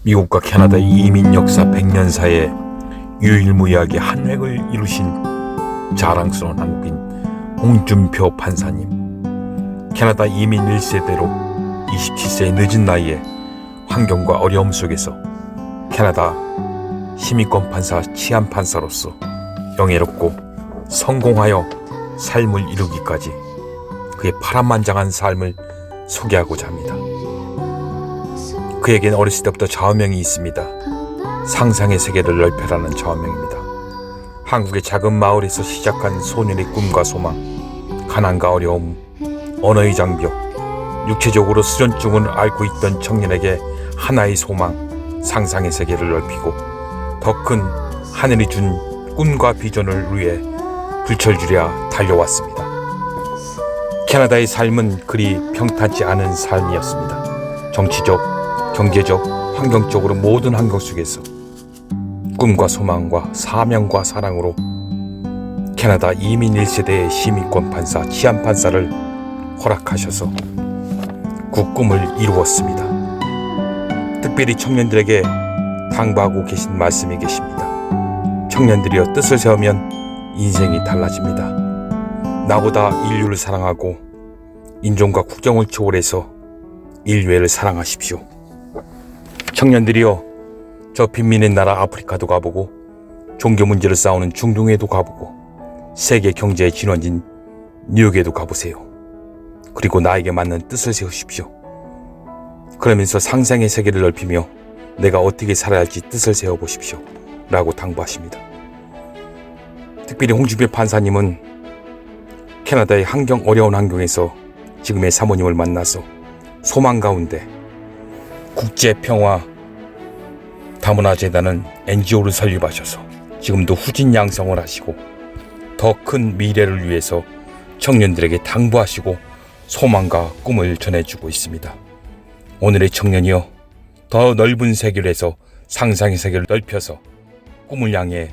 미국과 캐나다의 이민 역사 100년 사이에 유일무이하게 한 획을 이루신 자랑스러운 한국인 홍준표 판사님. 캐나다 이민 1세대로 27세의 늦은 나이에 환경과 어려움 속에서 캐나다 시민권 판사 치안 판사로서 영예롭고 성공하여 삶을 이루기까지 그의 파란만장한 삶을 소개하고자 합니다. 그에겐 어렸을 때부터 좌우명이 있습니다. 상상의 세계를 넓혀라는 좌우명입니다. 한국의 작은 마을에서 시작한 소년의 꿈과 소망, 가난과 어려움, 언어의 장벽, 육체적으로 수전증을 앓고 있던 청년에게 하나의 소망, 상상의 세계를 넓히고 더 큰 하늘이 준 꿈과 비전을 위해 불철주야 달려왔습니다. 캐나다의 삶은 그리 평탄치 않은 삶이었습니다. 정치적, 경제적, 환경적으로 모든 환경 속에서 꿈과 소망과 사명과 사랑으로 캐나다 이민 1세대의 시민권 판사, 치안 판사를 허락하셔서 그 꿈을 이루었습니다. 특별히 청년들에게 당부하고 계신 말씀이 계십니다. 청년들이여, 뜻을 세우면 인생이 달라집니다. 나보다 인류를 사랑하고 인종과 국경을 초월해서 인류애를 사랑하십시오. 청년들이여, 저 빈민의 나라 아프리카도 가보고 종교 문제를 싸우는 중동에도 가보고 세계 경제의 진원진 뉴욕에도 가보세요. 그리고 나에게 맞는 뜻을 세우십시오. 그러면서 상상의 세계를 넓히며 내가 어떻게 살아야 할지 뜻을 세워보십시오 라고 당부하십니다. 특별히 홍준표 판사님은 캐나다의 어려운 환경에서 지금의 사모님을 만나서 소망 가운데 국제평화 다문화재단은 NGO를 설립하셔서 지금도 후진 양성을 하시고 더 큰 미래를 위해서 청년들에게 당부하시고 소망과 꿈을 전해주고 있습니다. 오늘의 청년이여, 더 넓은 세계를 해서 상상의 세계를 넓혀서 꿈을 향해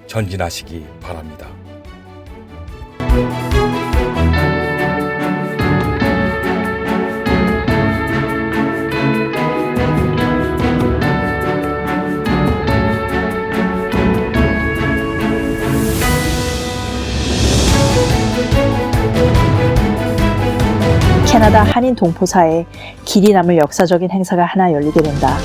전진하시기 바랍니다. 캐나다 한인 동포사에 길이 남을 역사적인 행사가 하나 열리게 된다.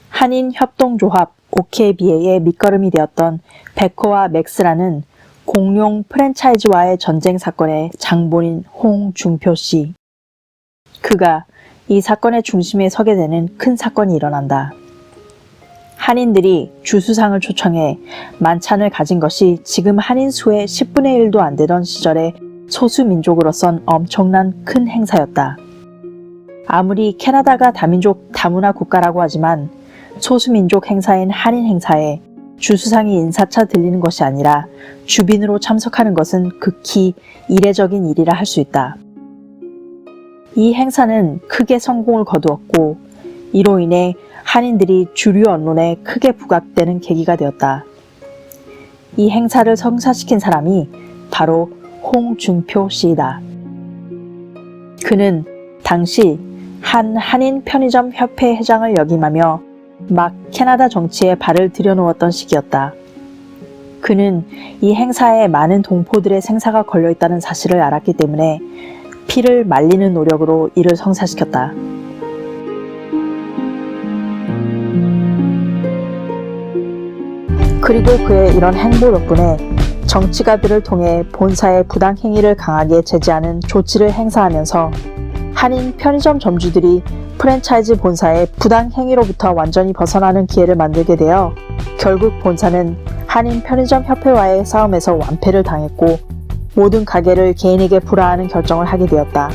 한인 협동조합 OKBA의 밑거름이 되었던 베코와 맥스라는 공룡 프랜차이즈와의 전쟁 사건의 장본인 홍준표 씨. 그가 이 사건의 중심에 서게 되는 큰 사건이 일어난다. 한인들이 주수상을 초청해 만찬을 가진 것이 지금 한인 수의 10분의 1도 안 되던 시절의 소수민족으로선 엄청난 큰 행사였다. 아무리 캐나다가 다민족 다문화 국가라고 하지만 소수민족 행사인 한인 행사에 주수상이 인사차 들리는 것이 아니라 주빈으로 참석하는 것은 극히 이례적인 일이라 할 수 있다. 이 행사는 크게 성공을 거두었고 이로 인해 한인들이 주류 언론에 크게 부각되는 계기가 되었다. 이 행사를 성사시킨 사람이 바로 홍준표 씨이다. 그는 당시 한 한인 편의점 협회 회장을 역임하며 막 캐나다 정치에 발을 들여놓았던 시기였다. 그는 이 행사에 많은 동포들의 생사가 걸려있다는 사실을 알았기 때문에 피를 말리는 노력으로 이를 성사시켰다. 그리고 그의 이런 행보 덕분에 정치가들을 통해 본사의 부당행위를 강하게 제지하는 조치를 행사하면서 한인 편의점 점주들이 프랜차이즈 본사의 부당행위로부터 완전히 벗어나는 기회를 만들게 되어 결국 본사는 한인 편의점 협회와의 싸움에서 완패를 당했고 모든 가게를 개인에게 불화하는 결정을 하게 되었다.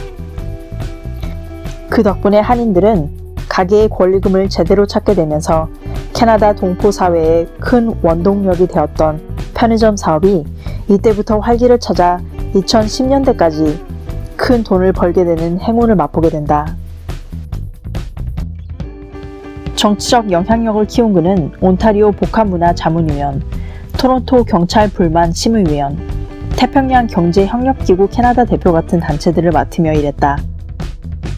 그 덕분에 한인들은 가게의 권리금을 제대로 찾게 되면서 캐나다 동포 사회의 큰 원동력이 되었던 편의점 사업이 이때부터 활기를 찾아 2010년대까지 큰 돈을 벌게 되는 행운을 맛보게 된다. 정치적 영향력을 키운 그는 온타리오 복합문화 자문위원, 토론토 경찰 불만 심의위원, 태평양 경제협력기구 캐나다 대표 같은 단체들을 맡으며 일했다.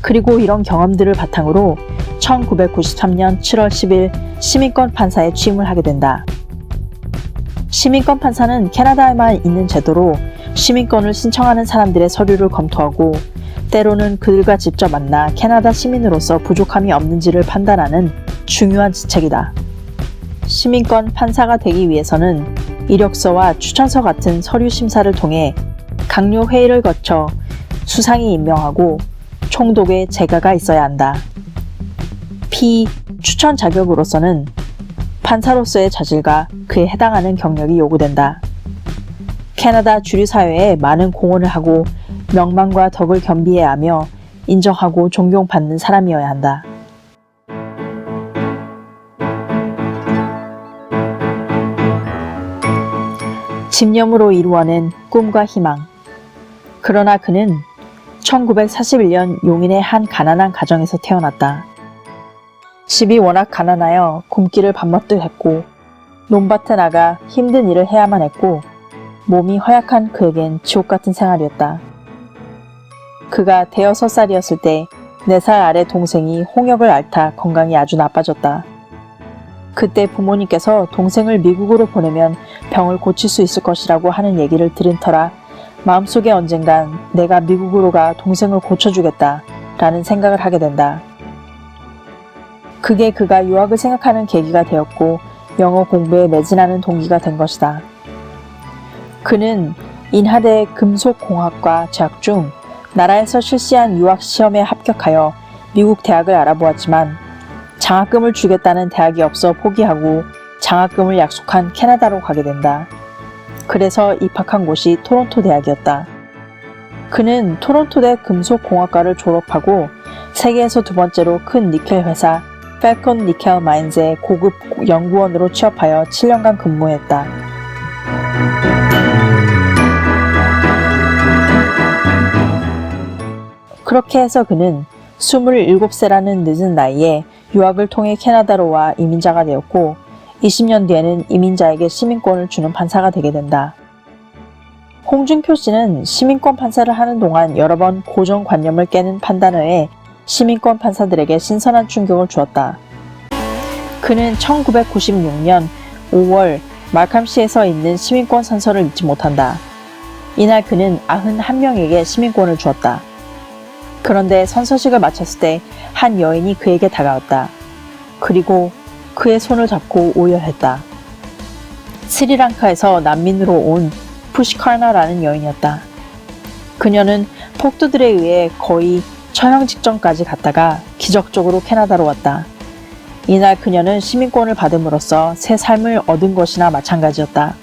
그리고 이런 경험들을 바탕으로 1993년 7월 10일 시민권 판사에 취임을 하게 된다. 시민권 판사는 캐나다에만 있는 제도로 시민권을 신청하는 사람들의 서류를 검토하고 때로는 그들과 직접 만나 캐나다 시민으로서 부족함이 없는지를 판단하는 중요한 직책이다. 시민권 판사가 되기 위해서는 이력서와 추천서 같은 서류 심사를 통해 강요 회의를 거쳐 수상이 임명하고 총독의 재가가 있어야 한다. 추천 자격으로서는 판사로서의 자질과 그에 해당하는 경력이 요구된다. 캐나다 주류 사회에 많은 공헌을 하고 명망과 덕을 겸비해야 하며 인정하고 존경받는 사람이어야 한다. 집념으로 이루어낸 꿈과 희망. 그러나 그는 1941년 용인의 한 가난한 가정에서 태어났다. 집이 워낙 가난하여 굶기를 밥 먹듯 했고 논밭에 나가 힘든 일을 해야만 했고 몸이 허약한 그에겐 지옥 같은 생활이었다. 그가 대여섯 살이었을 때 4살 아래 동생이 홍역을 앓다 건강이 아주 나빠졌다. 그때 부모님께서 동생을 미국으로 보내면 병을 고칠 수 있을 것이라고 하는 얘기를 들은 터라 마음속에 언젠간 내가 미국으로 가 동생을 고쳐주겠다 라는 생각을 하게 된다. 그게 그가 유학을 생각하는 계기가 되었고 영어 공부에 매진하는 동기가 된 것이다. 그는 인하대 금속공학과 재학 중 나라에서 실시한 유학 시험에 합격하여 미국 대학을 알아보았지만 장학금을 주겠다는 대학이 없어 포기하고 장학금을 약속한 캐나다로 가게 된다. 그래서 입학한 곳이 토론토 대학이었다. 그는 토론토대 금속공학과를 졸업하고 세계에서 2번째로 큰 니켈 회사 펠콘 니켈 마인즈의 고급 연구원으로 취업하여 7년간 근무했다. 그렇게 해서 그는 27세라는 늦은 나이에 유학을 통해 캐나다로 와 이민자가 되었고 20년 뒤에는 이민자에게 시민권을 주는 판사가 되게 된다. 홍준표 씨는 시민권 판사를 하는 동안 여러 번 고정관념을 깨는 판단을 해 시민권 판사들에게 신선한 충격을 주었다. 그는 1996년 5월 말캄시에서 있는 시민권 선서를 잊지 못한다. 이날 그는 91명에게 시민권을 주었다. 그런데 선서식을 마쳤을 때 한 여인이 그에게 다가왔다. 그리고 그의 손을 잡고 오열했다. 스리랑카에서 난민으로 온 푸시카르나라는 여인이었다. 그녀는 폭도들에 의해 거의 처형 직전까지 갔다가 기적적으로 캐나다로 왔다. 이날 그녀는 시민권을 받음으로써 새 삶을 얻은 것이나 마찬가지였다.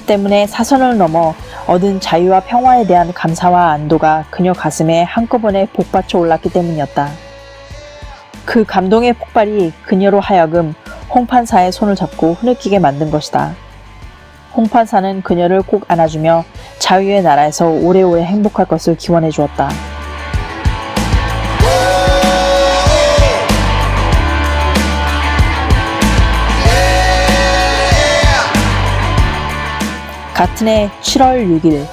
때문에 사선을 넘어 얻은 자유와 평화에 대한 감사와 안도가 그녀 가슴에 한꺼번에 복받쳐 올랐기 때문이었다. 그 감동의 폭발이 그녀로 하여금 홍 판사의 손을 잡고 흐느끼게 만든 것이다. 홍 판사는 그녀를 꼭 안아주며 자유의 나라에서 오래오래 행복할 것을 기원해 주었다. 같은 해 7월 6일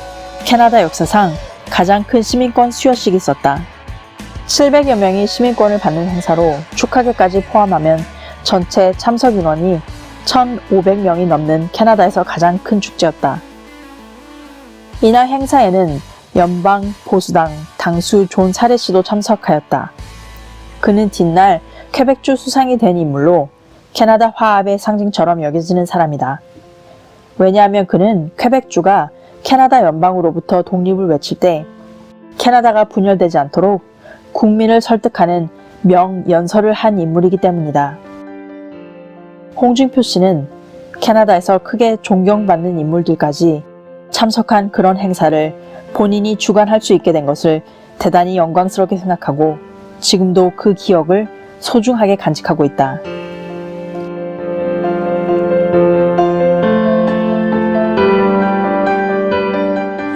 캐나다 역사상 가장 큰 시민권 수여식이 있었다. 700여 명이 시민권을 받는 행사로 축하객까지 포함하면 전체 참석 인원이 1,500명이 넘는 캐나다에서 가장 큰 축제였다. 이날 행사에는 연방 보수당 당수 존 사레 씨도 참석하였다. 그는 뒷날 퀘벡주 수상이 된 인물로 캐나다 화합의 상징처럼 여겨지는 사람이다. 왜냐하면 그는 퀘벡주가 캐나다 연방으로부터 독립을 외칠 때 캐나다가 분열되지 않도록 국민을 설득하는 명연설을 한 인물이기 때문이다. 홍준표 씨는 캐나다에서 크게 존경받는 인물들까지 참석한 그런 행사를 본인이 주관할 수 있게 된 것을 대단히 영광스럽게 생각하고 지금도 그 기억을 소중하게 간직하고 있다.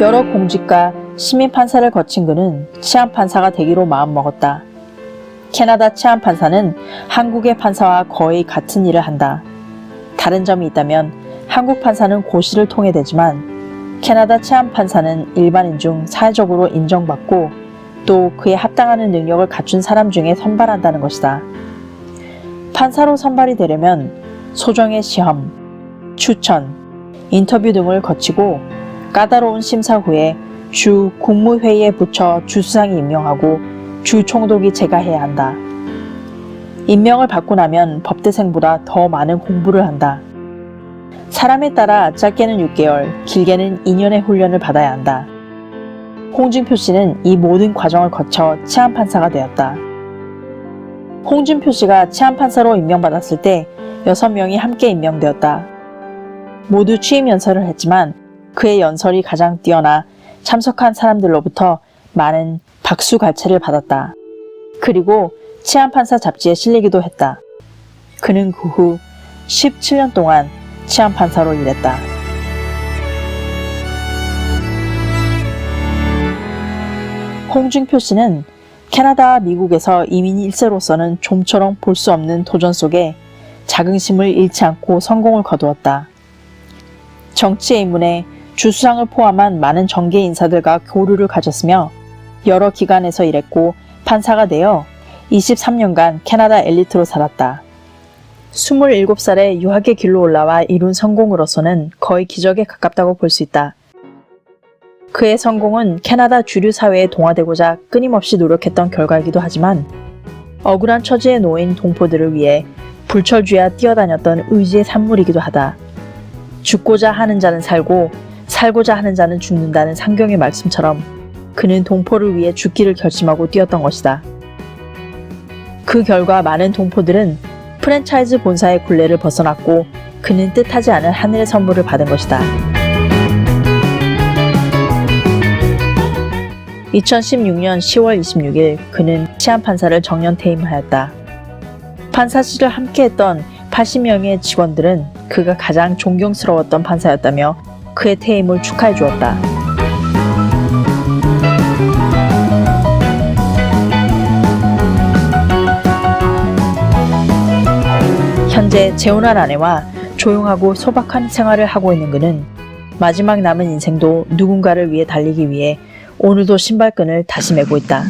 여러 공직과 시민판사를 거친 그는 치안판사가 되기로 마음먹었다. 캐나다 치안판사는 한국의 판사와 거의 같은 일을 한다. 다른 점이 있다면 한국 판사는 고시를 통해 되지만 캐나다 치안판사는 일반인 중 사회적으로 인정받고 또 그에 합당하는 능력을 갖춘 사람 중에 선발한다는 것이다. 판사로 선발이 되려면 소정의 시험, 추천, 인터뷰 등을 거치고 까다로운 심사 후에 주 국무회의에 붙여 주수상이 임명하고 주 총독이 제가해야 한다. 임명을 받고 나면 법대생보다 더 많은 공부를 한다. 사람에 따라 짧게는 6개월, 길게는 2년의 훈련을 받아야 한다. 홍준표 씨는 이 모든 과정을 거쳐 치안판사가 되었다. 홍준표 씨가 치안판사로 임명받았을 때 6명이 함께 임명되었다. 모두 취임 연설을 했지만 그의 연설이 가장 뛰어나 참석한 사람들로부터 많은 박수갈채를 받았다. 그리고 치안판사 잡지에 실리기도 했다. 그는 그 후 17년 동안 치안판사로 일했다. 홍준표 씨는 캐나다와 미국에서 이민 1세로서는 좀처럼 볼 수 없는 도전 속에 자긍심을 잃지 않고 성공을 거두었다. 정치의 입문에 주수상을 포함한 많은 정계 인사들과 교류를 가졌으며 여러 기관에서 일했고 판사가 되어 23년간 캐나다 엘리트로 살았다. 27살에 유학의 길로 올라와 이룬 성공으로서는 거의 기적에 가깝다고 볼 수 있다. 그의 성공은 캐나다 주류 사회에 동화되고자 끊임없이 노력했던 결과이기도 하지만 억울한 처지에 놓인 동포들을 위해 불철주야 뛰어다녔던 의지의 산물이기도 하다. 죽고자 하는 자는 살고 살고자 하는 자는 죽는다는 상경의 말씀처럼 그는 동포를 위해 죽기를 결심하고 뛰었던 것이다. 그 결과 많은 동포들은 프랜차이즈 본사의 굴레를 벗어났고 그는 뜻하지 않은 하늘의 선물을 받은 것이다. 2016년 10월 26일 그는 치안판사를 정년 퇴임하였다. 판사실을 함께했던 80명의 직원들은 그가 가장 존경스러웠던 판사였다며 그의 퇴임을 축하해 주었다. 현재 재혼한 아내와 조용하고 소박한 생활을 하고 있는 그는 마지막 남은 인생도 누군가를 위해 달리기 위해 오늘도 신발끈을 다시 매고 있다.